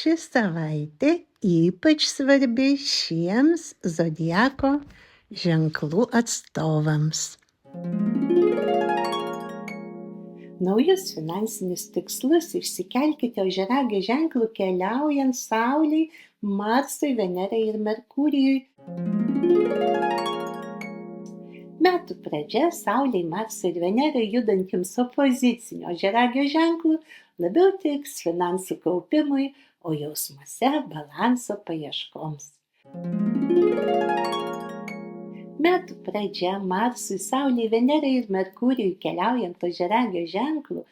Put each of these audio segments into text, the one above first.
ši savaitė ypač svarbi šiems zodiako ženklų atstovams. Naujus finansinius tikslus išsikelkite ožiaragio ženklu keliaujant Saulei, Marsui, Venerai ir Merkurijui. Metų pradžia Saulei, Marsui ir Venerai judantiems opoziciniu ožiaragio ženklu labiau tiks finansų kaupimui, o jausmuose balanso paieškoms. Metų pradžia Marsui, Saulei, Venerai ir Merkurijui keliaujant ožiaragio ženklu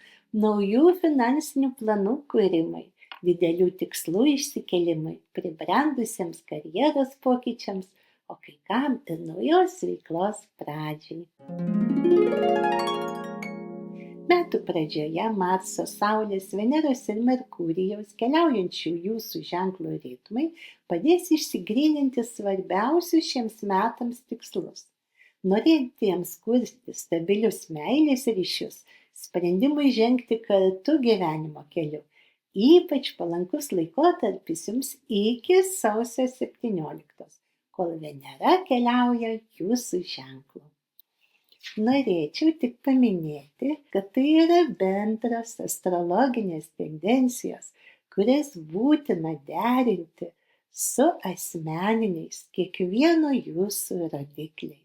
naujų finansinių planų kūrimai, didelių tikslų išsikėlimai, pribrendusiems karjeros pokyčiams, o kai kam ir naujos veiklos pradžiai. Metų pradžioje Marso, Saulės, Veneros ir Merkurijaus keliaujančių jūsų ženklo ritmai padės išsigryninti svarbiausius šiems metams tikslus. Norintiems kurti stabilius meilės ryšius, sprendimui žengti kartu gyvenimo keliu. Ypač palankus laikotarpis jums iki sausio 17, kol Venera keliauja jūsų ženklu. Norėčiau tik paminėti, kad tai yra bendros astrologinės tendencijos, kurias būtina derinti su asmeniniais kiekvieno jūsų rodikliais.